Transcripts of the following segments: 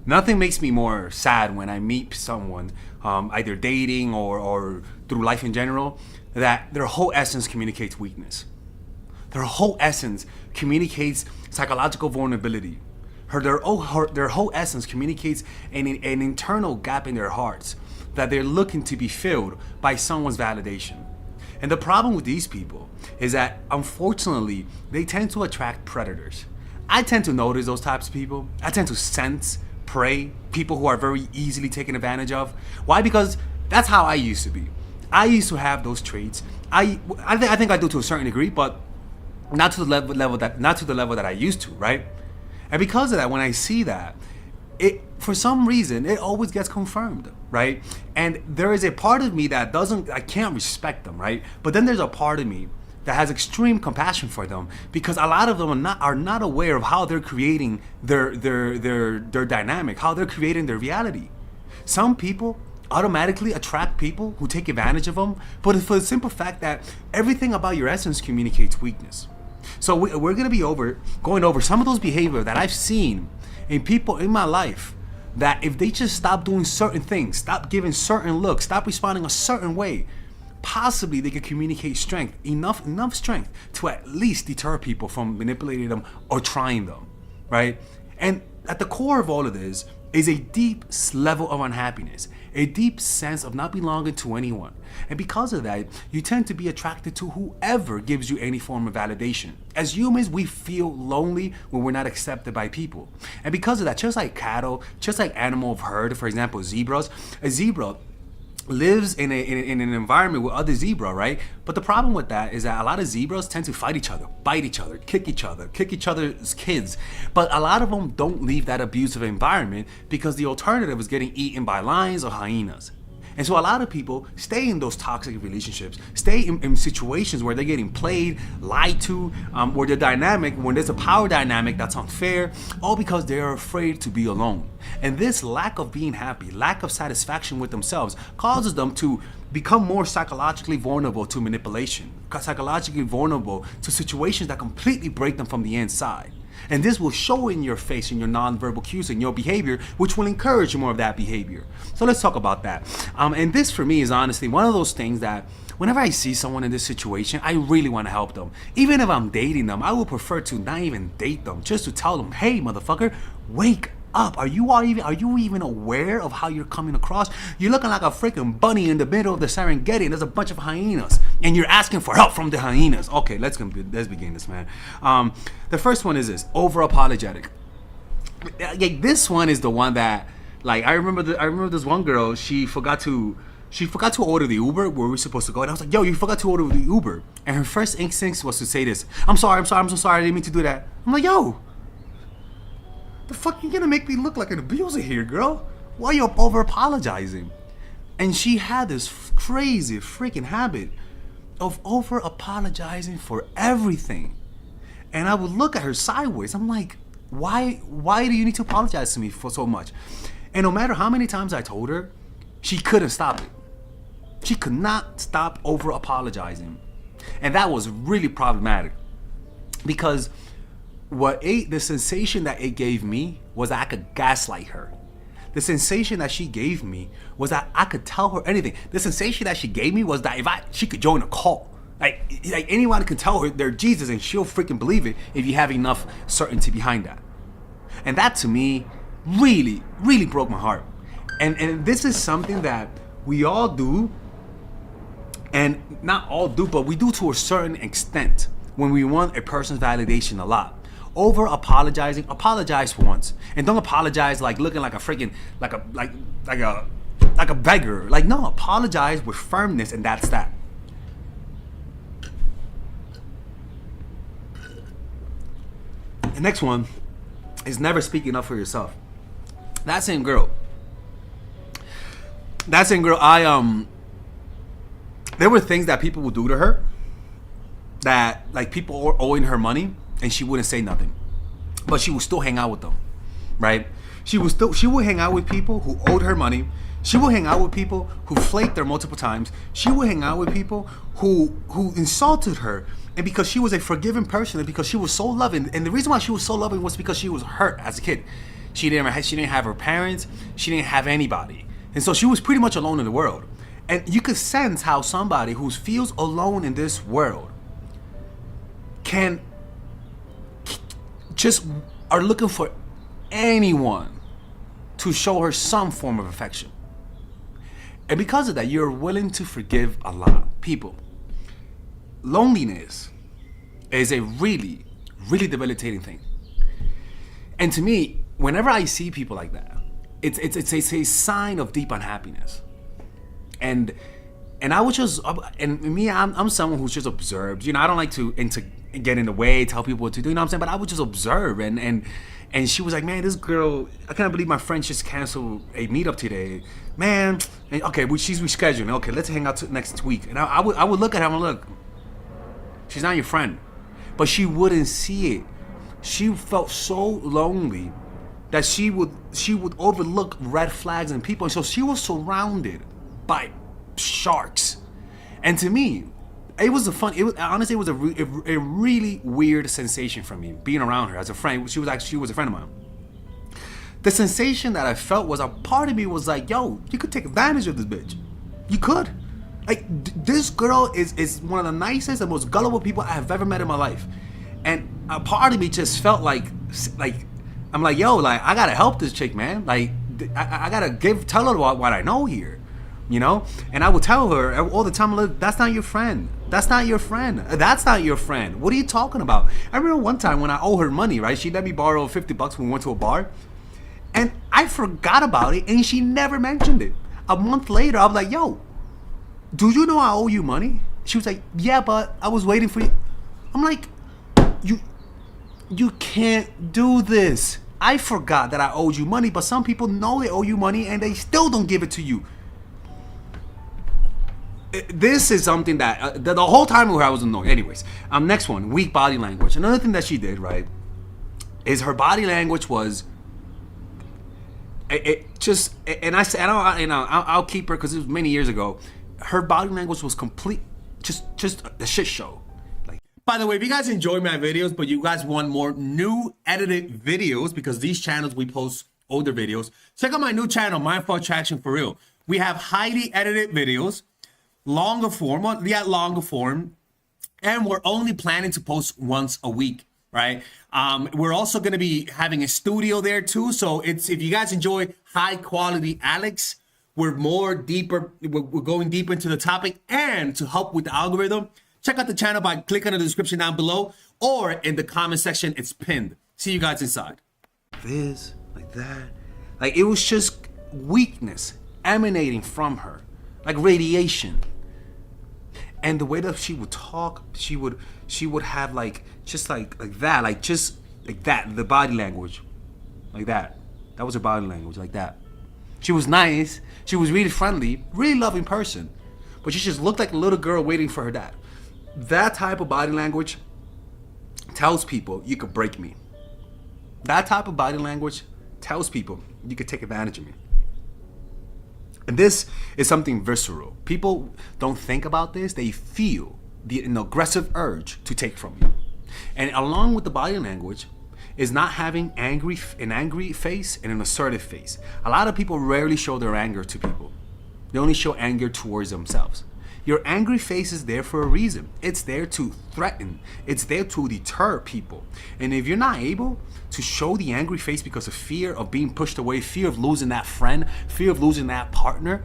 Nothing makes me more sad when I meet someone, either dating or through life in general, that their whole essence communicates weakness. Their whole essence communicates psychological vulnerability. Their whole essence communicates an internal gap in their hearts that they're looking to be filled by someone's validation. And the problem with these people is that unfortunately they tend to attract predators. I tend to notice those types of people. I tend to sense, prey, people who are very easily taken advantage of. Why? Because that's how I used to be. I used to have those traits. I think I do to a certain degree, but not to the level that I used to, right? And because of that, when I see that, it for some reason it always gets confirmed, right? And there is a part of me that doesn't, I can't respect them, right? But then there's a part of me that has extreme compassion for them because a lot of them are not aware of how they're creating their dynamic, how they're creating their reality. Some people automatically attract people who take advantage of them, but for the simple fact that everything about your essence communicates weakness. So we're going to be going over some of those behavior that I've seen in people in my life, that if they just stop doing certain things, stop giving certain looks, stop responding a certain way, possibly they could communicate strength, enough strength to at least deter people from manipulating them or trying them, right? And at the core of all of this is a deep level of unhappiness, a deep sense of not belonging to anyone. And because of that, you tend to be attracted to whoever gives you any form of validation. As humans, we feel lonely when we're not accepted by people. And because of that, just like cattle, just like animal of herd, for example, zebras, a zebra lives in an environment with other zebra, right? But the problem with that is that a lot of zebras tend to fight each other, bite each other, kick each other's kids. But a lot of them don't leave that abusive environment because the alternative is getting eaten by lions or hyenas. And so a lot of people stay in those toxic relationships, stay in situations where they're getting played, lied to, where the dynamic, when there's a power dynamic that's unfair, all because they're afraid to be alone. And this lack of being happy, lack of satisfaction with themselves, causes them to become more psychologically vulnerable to manipulation, psychologically vulnerable to situations that completely break them from the inside. And this will show in your face, in your nonverbal cues, in your behavior, which will encourage more of that behavior. So let's talk about that. And this for me is honestly one of those things that whenever I see someone in this situation, I really want to help them. Even if I'm dating them, I would prefer to not even date them, just to tell them, hey, motherfucker, wake up. Are you even aware of how you're coming across? You're looking like a freaking bunny in the middle of the Serengeti and there's a bunch of hyenas and you're asking for help from the hyenas. Okay, let's begin this, man. The first one is this: over apologetic. This one is the one that, like, I remember this one girl, she forgot to order the Uber where we were supposed to go, and I was like, yo, you forgot to order the Uber. And her first instinct was to say this: I'm so sorry, I didn't mean to do that. I'm like, yo, the fuck you gonna make me look like an abuser here, girl? Why are you over apologizing? And she had this crazy freaking habit of over apologizing for everything. And I would look at her sideways. I'm like, why do you need to apologize to me for so much? And no matter how many times I told her, she couldn't stop it. She could not stop over apologizing. And that was really problematic because the sensation that it gave me was that I could gaslight her. The sensation that she gave me was that I could tell her anything. The sensation that she gave me was that she could join a cult. Like anyone can tell her they're Jesus and she'll freaking believe it if you have enough certainty behind that. And that to me really, really broke my heart. And this is something that we all do, and not all do, but we do to a certain extent when we want a person's validation a lot. Over apologizing, apologize once, and don't apologize like looking like a freaking like a beggar. Like, no, apologize with firmness, and that's that. The next one is never speaking up for yourself. That same girl, there were things that people would do to her that, like, people were owing her money and she wouldn't say nothing, but she would still hang out with them, right? She would hang out with people who owed her money. She would hang out with people who flaked her multiple times. She would hang out with people who insulted her. And because she was a forgiving person and because she was so loving, and the reason why she was so loving was because she was hurt as a kid. She didn't have her parents. She didn't have anybody, and so she was pretty much alone in the world. And you could sense how somebody who feels alone in this world can just are looking for anyone to show her some form of affection. And because of that, you're willing to forgive a lot. People, loneliness is a really, really debilitating thing. And to me, whenever I see people like that, it's a sign of deep unhappiness. And I would just, and me, I'm someone who's just observed. You know, I don't like to get in the way, tell people what to do. You know what I'm saying? But I would just observe. And she was like, man, this girl, I can't believe my friend just canceled a meetup today. Man, and okay, she's rescheduling. Okay, let's hang out next week. And I would look at her and look, she's not your friend. But she wouldn't see it. She felt so lonely that she would overlook red flags in people. And so she was surrounded by sharks. And to me, honestly, it was a really weird sensation for me being around her as a friend. She was a friend of mine. The sensation that I felt was, a part of me was like, yo, you could take advantage of this bitch. You could. Like, this girl is one of the nicest and most gullible people I have ever met in my life. And a part of me just felt like I'm like, yo, like, I gotta help this chick, man. Like, I gotta tell her what I know here, you know? And I would tell her all the time, look, that's not your friend. That's not your friend. That's not your friend. What are you talking about? I remember one time when I owe her money, right? She let me borrow $50 when we went to a bar. And I forgot about it, and she never mentioned it. A month later, I was like, yo, do you know I owe you money? She was like, yeah, but I was waiting for you. I'm like, you can't do this. I forgot that I owed you money, but some people know they owe you money and they still don't give it to you. This is something that the whole time I was annoyed. Anyways, next one, weak body language. Another thing that she did, right, is her body language was I'll keep her because it was many years ago. Her body language was complete, just a shit show. By the way, if you guys enjoy my videos, but you guys want more new edited videos, because these channels, we post older videos, check out my new channel, Mindful Attraction For Real. We have highly edited videos, longer form, and we're only planning to post once a week, right? We're also going to be having a studio there too. So if you guys enjoy high quality Alex, we're going deeper into the topic, and to help with the algorithm, check out the channel by clicking on the description down below, or in the comment section, it's pinned. See you guys inside. This, like that. Like, it was just weakness emanating from her, like radiation. And the way that she would talk, she would have like, just like that, just like that, the body language, like that. That was her body language, like that. She was nice. She was really friendly, really loving person, but she just looked like a little girl waiting for her dad. That type of body language tells people you could break me. That type of body language tells people you could take advantage of me. And this is something visceral. People don't think about this. They feel an aggressive urge to take from you. And along with the body language is not having an angry face and an assertive face. A lot of people rarely show their anger to people. They only show anger towards themselves. Your angry face is there for a reason. It's there to threaten. It's there to deter people. And if you're not able to show the angry face because of fear of being pushed away, fear of losing that friend, fear of losing that partner,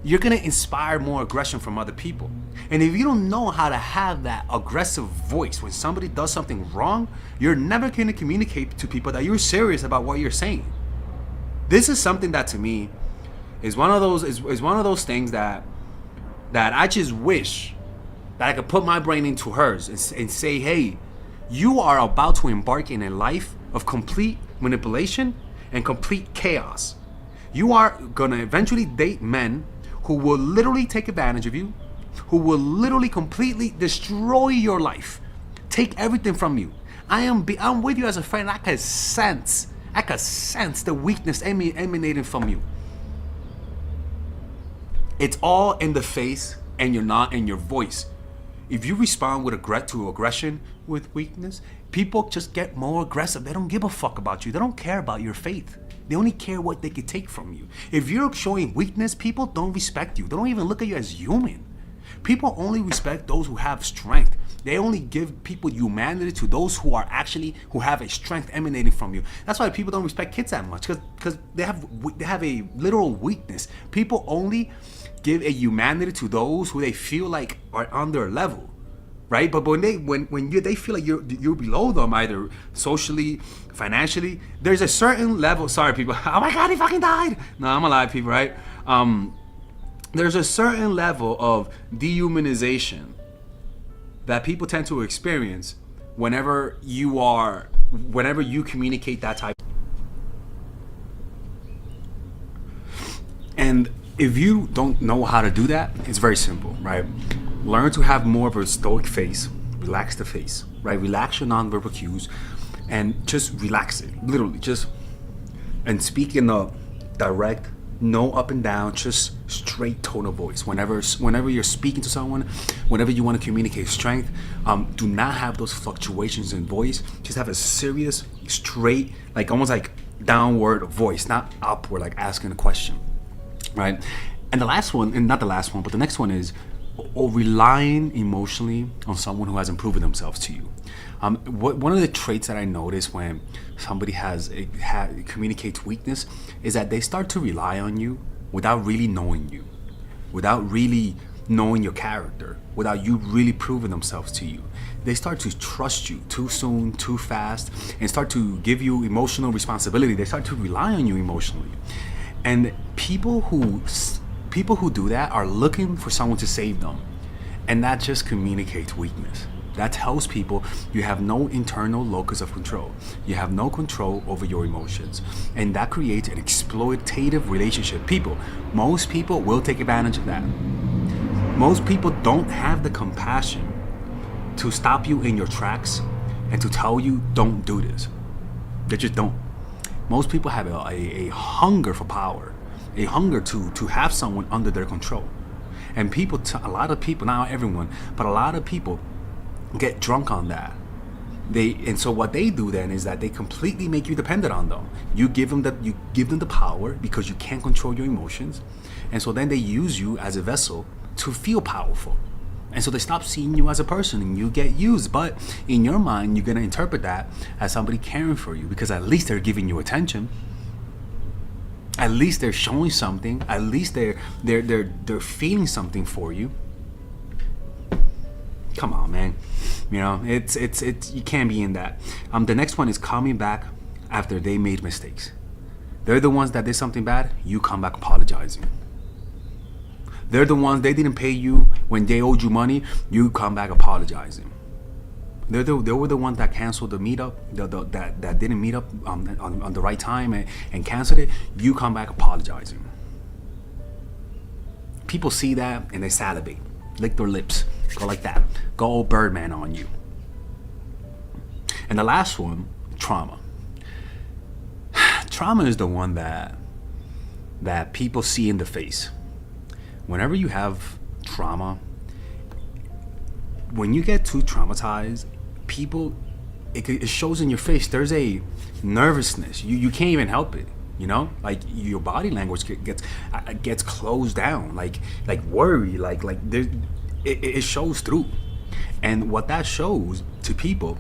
you're gonna inspire more aggression from other people. And if you don't know how to have that aggressive voice when somebody does something wrong, you're never gonna communicate to people that you're serious about what you're saying. This is something that, to me, is one of those things that I just wish that I could put my brain into hers and say, hey, you are about to embark in a life of complete manipulation and complete chaos. You are gonna eventually date men who will literally take advantage of you, who will literally completely destroy your life, take everything from you. I'm with you as a friend. I could sense the weakness emanating from you. It's all in the face, and you're not in your voice. If you respond with aggression with weakness, People just get more aggressive. They don't give a fuck about you. They don't care about your faith. They only care what they can take from you. If you're showing weakness, people don't respect you. They don't even look at you as human. People only respect those who have strength. They only give people humanity to those who have a strength emanating from you. That's why people don't respect kids that much, because they have a literal weakness. People only give a humanity to those who they feel like are on their level, right? But when they feel like you're below them, either socially, financially, there's a certain level. Sorry, people. Oh my God, he fucking died. No, I'm alive, people, right? There's a certain level of dehumanization that people tend to experience whenever you communicate that type. And if you don't know how to do that, it's very simple, right? Learn to have more of a stoic face. Relax the face, right? Relax your nonverbal cues and just relax it, literally. And speak in a direct, no up and down, just straight tone of voice. Whenever you're speaking to someone, whenever you want to communicate strength, do not have those fluctuations in voice. Just have a serious, straight, like almost like downward voice, not upward, like asking a question, right? And the last one, and not the last one, but the next one is relying emotionally on someone who has proven themselves to you. One of the traits that I notice when somebody communicates weakness is that they start to rely on you without really knowing you, without really knowing your character, without you really proving themselves to you. They start to trust you too soon, too fast, and start to give you emotional responsibility. They start to rely on you emotionally. And people who do that are looking for someone to save them. And that just communicates weakness. That tells people you have no internal locus of control. You have no control over your emotions. And that creates an exploitative relationship. Most people will take advantage of that. Most people don't have the compassion to stop you in your tracks and to tell you, don't do this. They just don't. Most people have a hunger for power, a hunger to have someone under their control. And a lot of people, not everyone, but a lot of people get drunk on that. And so what they do then is that they completely make you dependent on them. You give them the power because you can't control your emotions. And so then they use you as a vessel to feel powerful. And so they stop seeing you as a person and you get used. But in your mind, you're going to interpret that as somebody caring for you because at least they're giving you attention. At least they're showing something. At least they're feeling something for you. Come on, man. You know, it's you can't be in that. The next one is coming back after they made mistakes. They're the ones that did something bad. You come back apologizing. They're the ones, they didn't pay you when they owed you money. You come back apologizing. They were the ones that canceled the meetup, that didn't meet up on the right time and canceled it. You come back apologizing. People see that and they salivate, lick their lips, go like that, go old Birdman on you. And the last one, trauma. Trauma is the one that people see in the face. Whenever you have trauma, when you get too traumatized, it shows in your face. There's a nervousness. You can't even help it. You know, like your body language gets closed down, like worry, it shows through. And what that shows to people,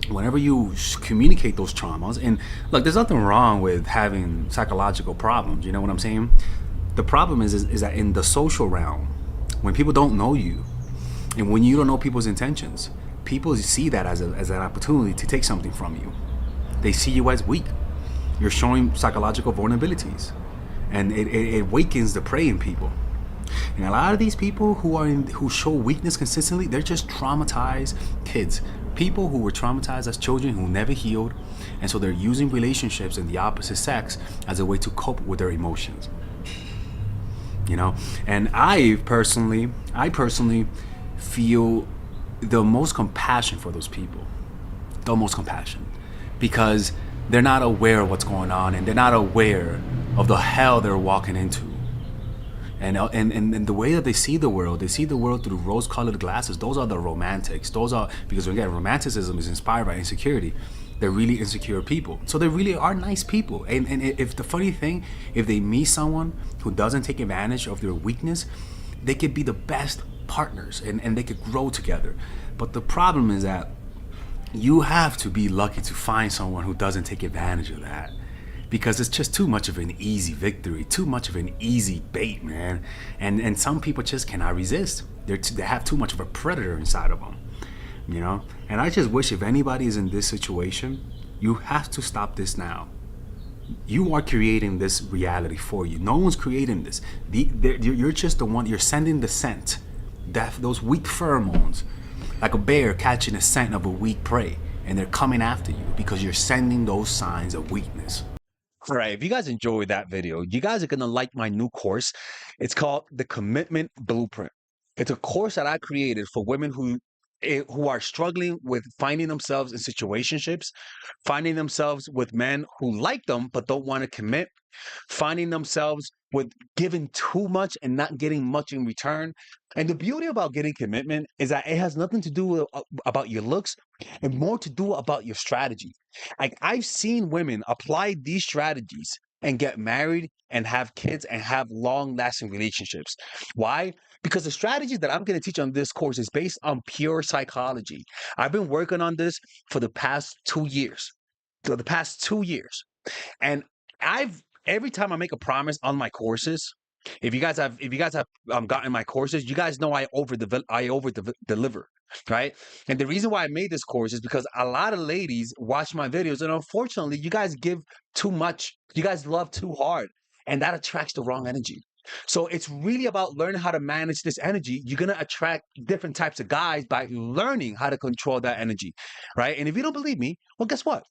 whenever you communicate those traumas, and look, there's nothing wrong with having psychological problems. You know what I'm saying? The problem is that in the social realm, when people don't know you, and when you don't know people's intentions, people see that as an opportunity to take something from you. They see you as weak. You're showing psychological vulnerabilities, and it awakens the prey in people. And a lot of these people who show weakness consistently, they're just traumatized kids. People who were traumatized as children who never healed, and so they're using relationships in the opposite sex as a way to cope with their emotions. You know, and I personally feel the most compassion for those people, the most compassion, because they're not aware of what's going on and they're not aware of the hell they're walking into. And the way that they see the world through rose-colored glasses. Those are the romantics. Those are, because again, romanticism is inspired by insecurity. They're really insecure people. So they really are nice people. And if the funny thing, if they meet someone who doesn't take advantage of their weakness, they could be the best partners, and they could grow together. But the problem is that you have to be lucky to find someone who doesn't take advantage of that, because it's just too much of an easy victory, too much of an easy bait, man. And some people just cannot resist. They have too much of a predator inside of them, you know. And I just wish, if anybody is in this situation, you have to stop this now. You are creating this reality for you. No one's creating this. You're just the one. You're sending the scent, those weak pheromones, like a bear catching the scent of a weak prey, and they're coming after you because you're sending those signs of weakness. All right, if you guys enjoyed that video, you guys are going to like my new course. It's called The Commitment Blueprint. It's a course that I created for women who are struggling with finding themselves in situationships, finding themselves with men who like them but don't want to commit, finding themselves with giving too much and not getting much in return. And the beauty about getting commitment is that it has nothing to do with, about your looks, and more to do about your strategy. Like, I've seen women apply these strategies and get married and have kids and have long lasting relationships. Why? Because the strategies that I'm going to teach on this course is based on pure psychology. I've been working on this for the past 2 years. For the past 2 years. And I've every time I make a promise on my courses, if you guys have gotten my courses, you guys know I over deliver, right? And the reason why I made this course is because a lot of ladies watch my videos, and unfortunately, you guys give too much. You guys love too hard, and that attracts the wrong energy. So it's really about learning how to manage this energy. You're gonna attract different types of guys by learning how to control that energy, right? And if you don't believe me, well, guess what?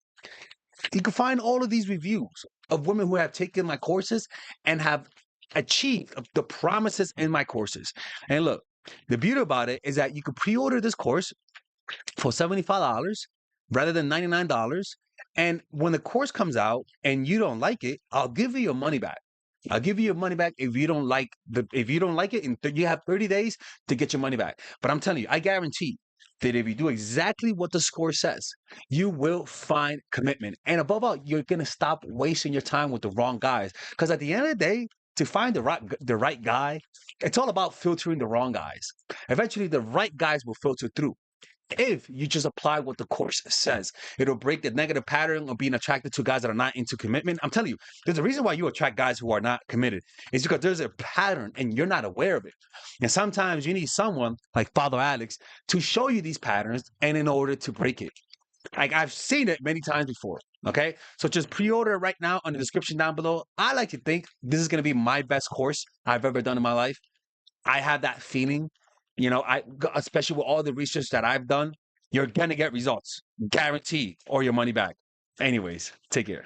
You can find all of these reviews of women who have taken my courses and have achieved the promises in my courses. And look, the beauty about it is that you can pre-order this course for $75 rather than $99. And when the course comes out and you don't like it, I'll give you your money back. I'll give you your money back if you don't like it, and you have 30 days to get your money back. But I'm telling you, I guarantee that if you do exactly what the score says, you will find commitment. And above all, you're gonna stop wasting your time with the wrong guys. Because at the end of the day, to find the right guy, it's all about filtering the wrong guys. Eventually, the right guys will filter through. If you just apply what the course says, it'll break the negative pattern of being attracted to guys that are not into commitment. I'm telling you, there's a reason why you attract guys who are not committed. It's because there's a pattern and you're not aware of it. And sometimes you need someone like Father Alex to show you these patterns and in order to break it. Like, I've seen it many times before. Okay. So just pre-order it right now on the description down below. I like to think this is going to be my best course I've ever done in my life. I have that feeling, especially with all the research that I've done, you're gonna get results, guaranteed, or your money back. Anyways, take care.